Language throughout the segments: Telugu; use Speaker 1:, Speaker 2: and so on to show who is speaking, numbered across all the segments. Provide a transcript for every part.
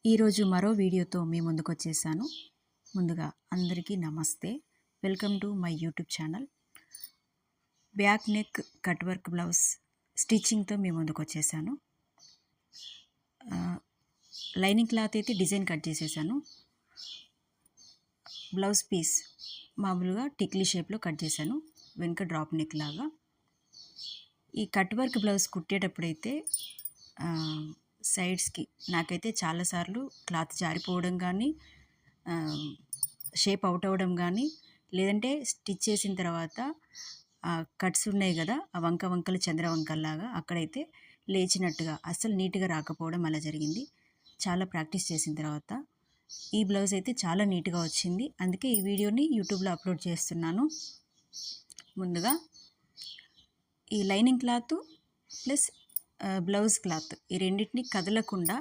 Speaker 1: ఈరోజు మరో వీడియోతో మీ ముందుకు వచ్చేసాను. ముందుగా అందరికీ నమస్తే. Welcome to my YouTube channel. Back neck cut work blouse స్టిచ్చింగ్తో మీ ముందుకు వచ్చేసాను. లైనింగ్ క్లాత్ అయితే డిజైన్ కట్ చేసేసాను. బ్లౌజ్ పీస్ మామూలుగా టిక్లీ షేప్లో కట్ చేశాను, వెనుక డ్రాప్ నెక్ లాగా. ఈ కట్ వర్క్ బ్లౌజ్ కుట్టేటప్పుడైతే సైడ్స్కి నాకైతే చాలాసార్లు క్లాత్ జారిపోవడం కానీ, షేప్ అవుట్ అవ్వడం కానీ, లేదంటే స్టిచ్ చేసిన తర్వాత కట్స్ ఉన్నాయి కదా, ఆ వంక వంకలు చంద్రవంకల్లాగా అక్కడైతే లేచినట్టుగా అస్సలు నీట్గా రాకపోవడం అలా జరిగింది. చాలా ప్రాక్టీస్ చేసిన తర్వాత ఈ బ్లౌజ్ అయితే చాలా నీట్గా వచ్చింది. అందుకే ఈ వీడియోని యూట్యూబ్లో అప్లోడ్ చేస్తున్నాను. ముందుగా ఈ lining cloth plus blouse cloth ఈ రెండింటిని కదలకుండా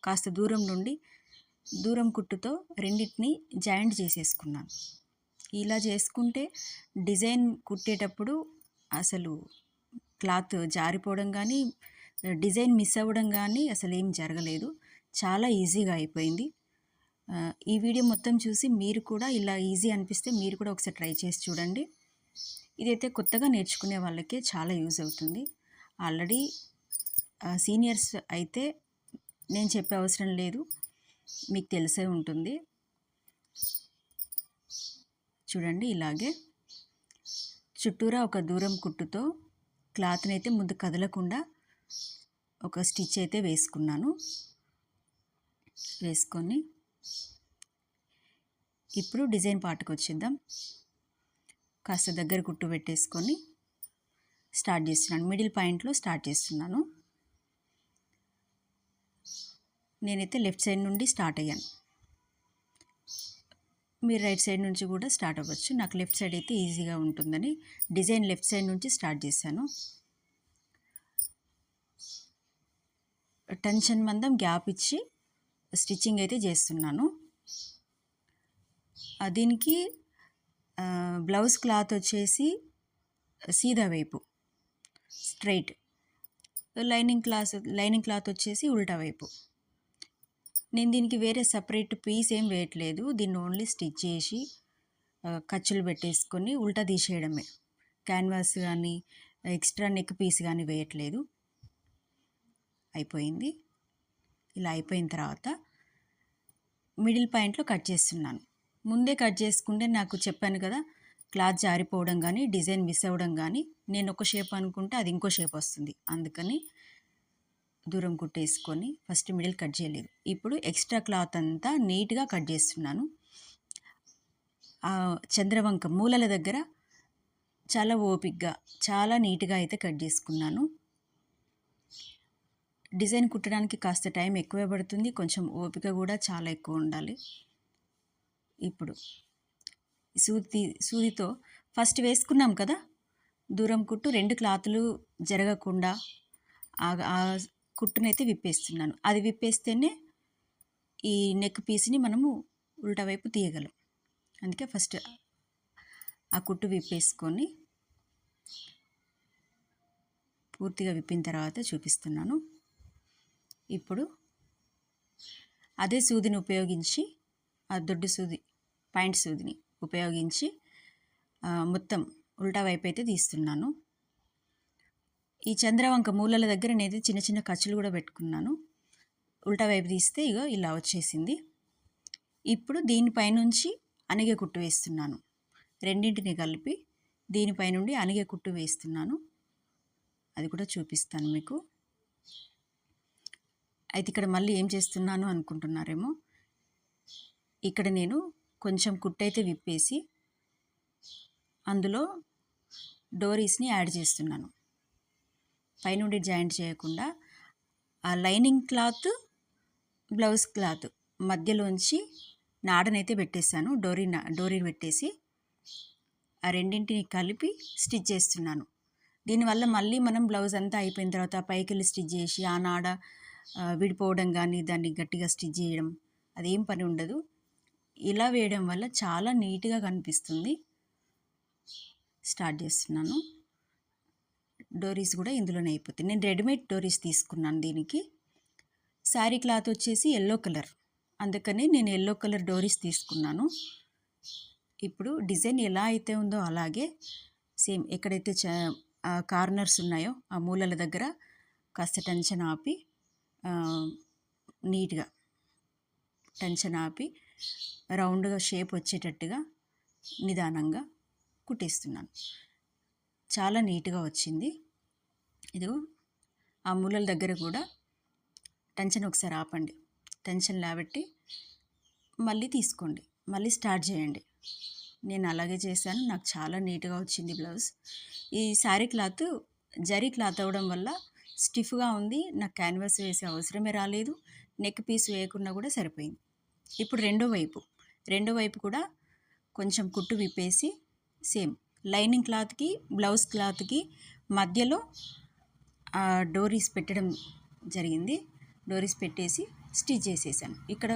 Speaker 1: కాస్త దూరం కుట్టుతో రెండింటిని జాయింట్ చేసేసుకున్నాను. ఇలా చేసుకుంటే డిజైన్ కుట్టేటప్పుడు అసలు క్లాత్ జారిపోవడం కానీ, డిజైన్ మిస్ అవ్వడం కానీ అసలు ఏం జరగలేదు. చాలా ఈజీగా అయిపోయింది. ఈ వీడియో మొత్తం చూసి మీరు కూడా ఇలా ఈజీ అనిపిస్తే మీరు కూడా ఒకసారి ట్రై చేసి చూడండి. ఇదైతే కొత్తగా నేర్చుకునే వాళ్ళకే చాలా యూజ్ అవుతుంది. ఆల్రెడీ సీనియర్స్ అయితే నేను చెప్పే అవసరం లేదు, మీకు తెలిసే ఉంటుంది. చూడండి, ఇలాగే చుట్టూరా ఒక దూరం కుట్టుతో క్లాత్ని అయితే ముందు కదలకుండా ఒక స్టిచ్ అయితే వేసుకున్నాను. వేసుకొని ఇప్పుడు డిజైన్ పార్ట్కి వచ్చేద్దాం. కాస్త దగ్గర కుట్టు పెట్టేసుకొని స్టార్ట్ చేస్తున్నాను. మిడిల్ పాయింట్లో స్టార్ట్ చేస్తున్నాను. నేనైతే లెఫ్ట్ సైడ్ నుండి స్టార్ట్ అయ్యాను. మీరు రైట్ సైడ్ నుంచి కూడా స్టార్ట్ అవ్వచ్చు. నాకు లెఫ్ట్ సైడ్ అయితే ఈజీగా ఉంటుందని డిజైన్ లెఫ్ట్ సైడ్ నుంచి స్టార్ట్ చేశాను. టెన్షన్ మందం గ్యాప్ ఇచ్చి స్టిచ్చింగ్ అయితే చేస్తున్నాను. దీనికి బ్లౌజ్ క్లాత్ వచ్చేసి సీదా వైపు స్ట్రైట్, లైనింగ్ క్లాత్ వచ్చేసి ఉల్టా వైపు. నేను దీనికి వేరే సపరేట్ పీస్ ఏం వేయట్లేదు. దీన్ని ఓన్లీ స్టిచ్ చేసి ఖర్చులు పెట్టేసుకొని ఉల్టా తీసేయడమే. క్యాన్వాస్ కానీ ఎక్స్ట్రా నెక్ పీస్ కానీ వేయట్లేదు. అయిపోయింది. ఇలా అయిపోయిన తర్వాత మిడిల్ పాయింట్లో కట్ చేస్తున్నాను. ముందే కట్ చేసుకుంటే నాకు చెప్పాను కదా, క్లాత్ జారిపోవడం కానీ, డిజైన్ మిస్ అవ్వడం కానీ, నేను ఒక షేప్ అనుకుంటే అది ఇంకో షేప్ వస్తుంది. అందుకని దూరం కుట్టేసుకొని ఫస్ట్ మిడిల్ కట్ చేయలేదు. ఇప్పుడు ఎక్స్ట్రా క్లాత్ అంతా నీట్గా కట్ చేస్తున్నాను. చంద్రవంక మూలల దగ్గర చాలా ఓపిక్గా చాలా నీట్గా అయితే కట్ చేసుకున్నాను. డిజైన్ కుట్టడానికి కాస్త టైం ఎక్కువే పడుతుంది, కొంచెం ఓపిక కూడా చాలా ఎక్కువ ఉండాలి. ఇప్పుడు సూదితో ఫస్ట్ వేసుకున్నాం కదా దూరం కుట్టు, రెండు క్లాతులు జరగకుండా ఆ కుట్టునైతే విప్పేస్తున్నాను. అది విప్పేస్తేనే ఈ నెక్ పీస్ని మనము ఉల్టా వైపు తీయగలం. అందుకే ఫస్ట్ ఆ కుట్టు విప్పేసుకొని పూర్తిగా విప్పిన తర్వాత చూపిస్తున్నాను. ఇప్పుడు అదే సూదిని ఉపయోగించి, ఆ దొడ్డు సూది పాయింట్ సూదిని ఉపయోగించి మొత్తం ఉల్టా వైపు అయితే తీస్తున్నాను. ఈ చంద్రవంక మూలల దగ్గర నేనైతే చిన్న చిన్న ఖర్చులు కూడా పెట్టుకున్నాను. ఉల్టా వైపు తీస్తే ఇగో ఇలా వచ్చేసింది. ఇప్పుడు దీనిపైనుంచి అనిగే కుట్టు వేస్తున్నాను. రెండింటిని కలిపి దీనిపై నుండి అనిగే కుట్టు వేస్తున్నాను. అది కూడా చూపిస్తాను మీకు. అయితే ఇక్కడ మళ్ళీ ఏం చేస్తున్నాను అనుకుంటున్నారేమో, ఇక్కడ నేను కొంచెం కుట్టయితే విప్పేసి అందులో డోరీస్ని యాడ్ చేస్తున్నాను. పైనుండి జాయింట్ చేయకుండా ఆ లైనింగ్ క్లాత్ బ్లౌజ్ క్లాత్ మధ్యలోంచి నాడనైతే పెట్టేశాను. డోరీ పెట్టేసి ఆ రెండింటిని కలిపి స్టిచ్ చేస్తున్నాను. దీనివల్ల మళ్ళీ మనం బ్లౌజ్ అంతా అయిపోయిన తర్వాత పైకి వెళ్ళి స్టిచ్ చేసి ఆ నాడ విడిపోవడం కానీ, దాన్ని గట్టిగా స్టిచ్ చేయడం అదేం పని ఉండదు. ఇలా వేయడం వల్ల చాలా నీట్గా కనిపిస్తుంది. స్టార్ట్ చేస్తున్నాను. డోరీస్ కూడా ఇందులోనే అయిపోతాయి. నేను రెడీమేడ్ డోరీస్ తీసుకున్నాను. దీనికి శారీ క్లాత్ వచ్చేసి ఎల్లో కలర్, అందుకని నేను ఎల్లో కలర్ డోరీస్ తీసుకున్నాను. ఇప్పుడు డిజైన్ ఎలా అయితే ఉందో అలాగే సేమ్ ఎక్కడైతే కార్నర్స్ ఉన్నాయో ఆ మూలల దగ్గర కాస్త టెన్షన్ ఆపి నీట్గా టెన్షన్ ఆపి రౌండ్గా షేప్ వచ్చేటట్టుగా నిదానంగా కుట్టేస్తున్నాను. చాలా నీట్గా వచ్చింది. ఇదిగో ఆ మూలల దగ్గర కూడా టెన్షన్ ఒకసారి ఆపండి, టెన్షన్ లేబట్టి మళ్ళీ తీసుకోండి, మళ్ళీ స్టార్ట్ చేయండి. నేను అలాగే చేశాను. నాకు చాలా నీట్గా వచ్చింది బ్లౌజ్. ఈ శారీ క్లాత్ జరీ క్లాత్ అవ్వడం వల్ల స్టిఫ్గా ఉంది. నాకు క్యాన్వాస్ వేసే అవసరమే రాలేదు. నెక్ పీస్ వేయకుండా కూడా సరిపోయింది. ఇప్పుడు రెండో వైపు కూడా కొంచెం కుట్టు విప్పేసి సేమ్ లైనింగ్ క్లాత్కి బ్లౌజ్ క్లాత్కి మధ్యలో డోరీస్ పెట్టడం జరిగింది. డోరీస్ పెట్టేసి స్టిచ్ చేసేసాను. ఇక్కడ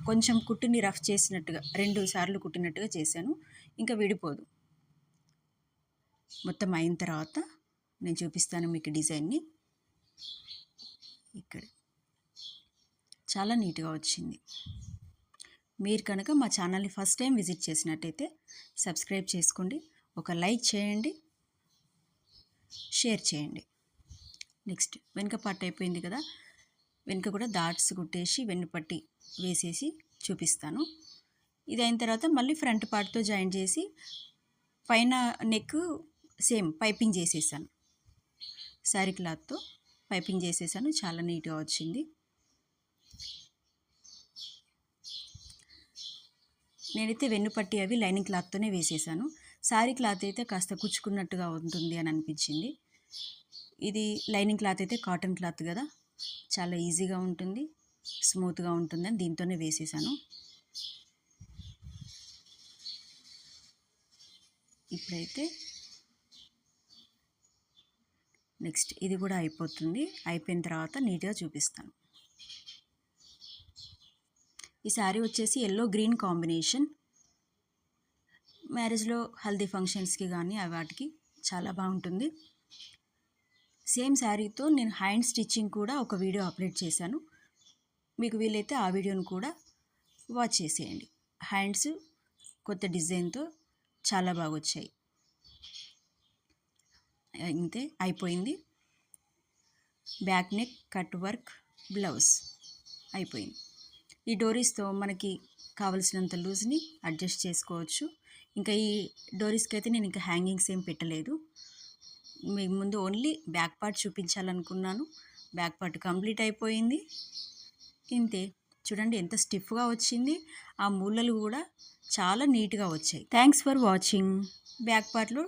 Speaker 1: కొంచెం కుట్టుని రఫ్ చేసినట్టుగా 2 సార్లు కుట్టినట్టుగా చేశాను. ఇంకా విడిపోదు. మొత్తం అయిన తర్వాత నేను చూపిస్తాను మీకు డిజైన్ని. ఇక్కడ చాలా నీట్గా వచ్చింది. మీరు కనుక మా ఛానల్ని ఫస్ట్ టైం విజిట్ చేసినట్టయితే సబ్స్క్రైబ్ చేసుకోండి, ఒక లైక్ చేయండి, షేర్ చేయండి. నెక్స్ట్ వెనుక పార్ట్ అయిపోయింది కదా, వెనుక కూడా డాట్స్ కుట్టేసి వెన్నుపట్టి వేసేసి చూపిస్తాను. ఇది అయిన తర్వాత మళ్ళీ ఫ్రంట్ పార్ట్తో జాయిన్ చేసి పైన నెక్ సేమ్ పైపింగ్ చేసేసాను. శారీ క్లాత్తో పైపింగ్ చేసేసాను. చాలా నీట్గా వచ్చింది. నేనైతే వెన్నుపట్టి అవి లైనింగ్ క్లాత్తోనే వేసేసాను. శారీ క్లాత్ అయితే కాస్త కుచ్చుకున్నట్టుగా ఉంటుంది అని అనిపించింది. ఇది లైనింగ్ క్లాత్ అయితే కాటన్ క్లాత్ కదా, చాలా ఈజీగా ఉంటుంది, స్మూత్గా ఉంటుందని దీంతోనే వేసేసాను. ఇప్పుడైతే నెక్స్ట్ ఇది కూడా అయిపోతుంది. అయిపోయిన తర్వాత నీట్గా చూపిస్తాను. ఈ శారీ వచ్చేసి ఎల్లో గ్రీన్ కాంబినేషన్. మ్యారేజ్లో హల్దీ ఫంక్షన్స్కి కానీ వాటికి చాలా బాగుంటుంది. సేమ్ శారీతో నేను హ్యాండ్ స్టిచ్చింగ్ కూడా ఒక వీడియో అప్లోడ్ చేశాను. మీకు వీలైతే ఆ వీడియోని కూడా వాచ్ చేసేయండి. హ్యాండ్స్ కొత్త డిజైన్తో చాలా బాగా వచ్చాయి. ఇంతే అయిపోయింది. Back neck cut work blouse అయిపోయింది. ఈ డోరీస్తో మనకి కావలసినంత లూజ్ని అడ్జస్ట్ చేసుకోవచ్చు. ఇంకా ఈ డోరీస్కి అయితే నేను ఇంకా హ్యాంగింగ్స్ ఏం పెట్టలేదు. మీకు ముందు ఓన్లీ బ్యాక్ పార్ట్ చూపించాలనుకున్నాను. బ్యాక్ పార్ట్ కంప్లీట్ అయిపోయింది. ఇంతే, చూడండి ఎంత స్టిఫ్గా వచ్చింది. ఆ మూలలు కూడా చాలా నీట్గా వచ్చాయి. Thanks for watching. బ్యాక్ పార్ట్లో